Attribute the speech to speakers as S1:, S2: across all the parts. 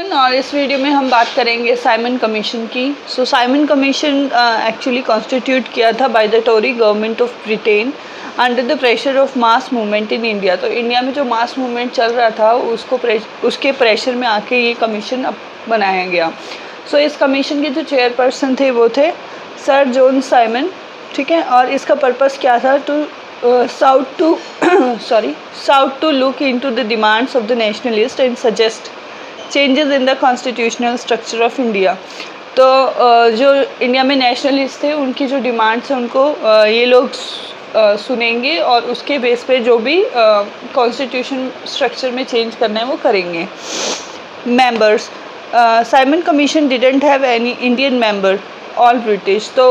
S1: Everyone, और इस video में हम बात करेंगे साइमन कमीशन की। So Simon commission actually constitute किया था by the Tory government of Britain under the pressure of mass movement in India. तो इंडिया में जो मास मूवमेंट चल रहा था उसके प्रेशर में आके ये कमीशन अब बनाया गया। सो इस कमीशन के जो चेयरपर्सन थे वो थे सर जॉन साइमन, ठीक है। और इसका पर्पस क्या था? South to look into the demands of the nationalists and suggest changes in the constitutional structure of India। तो जो इंडिया में नेशनलिस्ट थे उनकी जो डिमांड्स हैं उनको ये लोग सुनेंगे और उसके बेस पे जो भी कॉन्स्टिट्यूशन स्ट्रक्चर में चेंज करना है वो करेंगे। Members, Simon Commission didn't have any Indian member, all British. तो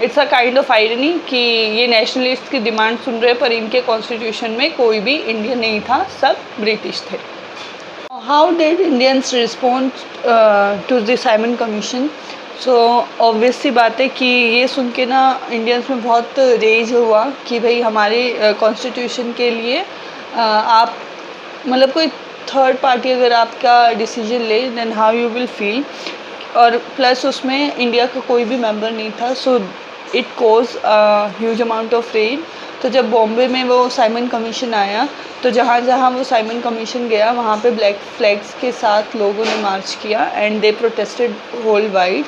S1: it's a kind of irony कि ये नेशनलिस्ट की डिमांड सुन रहे पर इनके कॉन्स्टिट्यूशन में कोई भी इंडियन नहीं था, सब ब्रिटिश थे। How did Indians respond to the Simon Commission? So obvious सी बात है कि ये सुन के ना इंडियंस में बहुत रेज हुआ कि भाई हमारे कॉन्स्टिट्यूशन के लिए आप मतलब कोई थर्ड पार्टी अगर आपका डिसीजन ले then how you will feel. और प्लस उसमें इंडिया का कोई भी मेंबर नहीं था, so it cause huge amount of rain. तो जब बॉम्बे में वो साइमन कमीशन आया तो जहाँ जहाँ वो साइमन कमीशन गया वहाँ पे ब्लैक फ्लैग्स के साथ लोगों ने मार्च किया and they protested whole wide.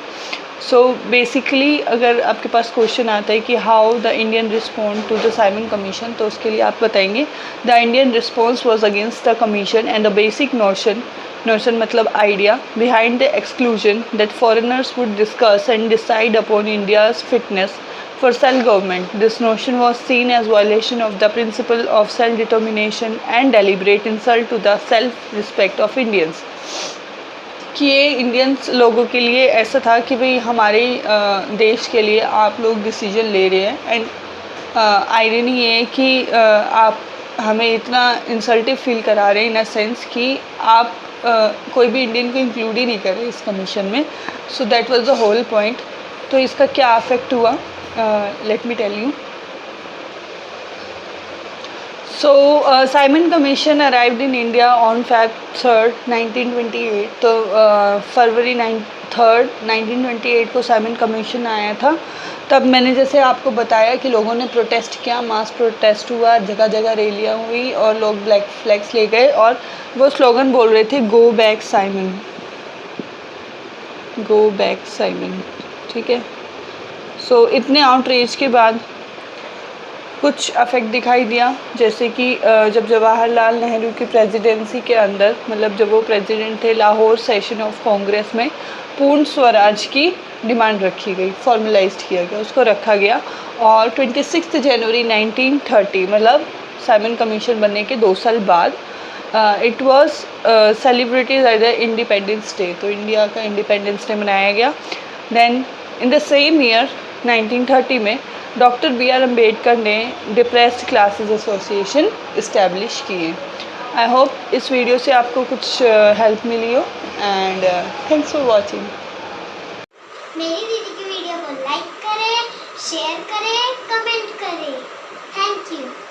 S1: So basically अगर आपके पास क्वेश्चन आता है कि how the Indian respond to the Simon commission, तो उसके लिए आप बताएंगे the Indian response was against the commission and the basic notion मतलब idea behind the exclusion that foreigners would discuss and decide upon India's fitness for self-government. This notion was seen as violation of the principle of self-determination and deliberate insult to the self-respect of Indians। कि ये Indians लोगों के लिए ऐसा था कि भाई हमारे देश के लिए आप लोग डिसीजन ले रहे हैं एंड आयरनी ये है कि आप हमें इतना इंसल्टिव फील करा रहे हैं इन अ सेंस कि आप कोई भी इंडियन को इंक्लूड ही नहीं कर रहे इस कमीशन में। So that was the whole point. तो इसका क्या अफेक्ट हुआ, let me tell you. So Simon commission arrived in India on Feb 3, 1928। तो फरवरी 3, 1928 को साइमन कमीशन आया था। तब मैंने जैसे आपको बताया कि लोगों ने प्रोटेस्ट किया, मास प्रोटेस्ट हुआ, जगह जगह रैलियाँ हुई और लोग ब्लैक फ्लैग्स ले गए और वो स्लोगन बोल रहे थे go back Simon, go back Simon, ठीक है। सो इतने आउटरीच के बाद कुछ अफेक्ट दिखाई दिया, जैसे कि जब जवाहरलाल नेहरू की प्रेसिडेंसी के अंदर मतलब जब वो प्रेसिडेंट थे, लाहौर सेशन ऑफ कांग्रेस में पूर्ण स्वराज की डिमांड रखी गई, फॉर्मलाइज्ड किया गया, उसको रखा गया। और 26 जनवरी 1930 मतलब साइमन कमीशन बनने के 2 साल बाद it was celebrated as the independence day. तो इंडिया का इंडिपेंडेंस डे मनाया गया। Then in the same year 1930 में डॉक्टर B.R. अम्बेडकर ने डिप्रेस्ड क्लासेस एसोसिएशन इस्टेब्लिश किए। आई होप इस वीडियो से आपको कुछ हेल्प मिली हो एंड थैंक्स फॉर वॉचिंग।
S2: मेरी दीदी की वीडियो को लाइक करें, शेयर करें, कमेंट करें। Thank you.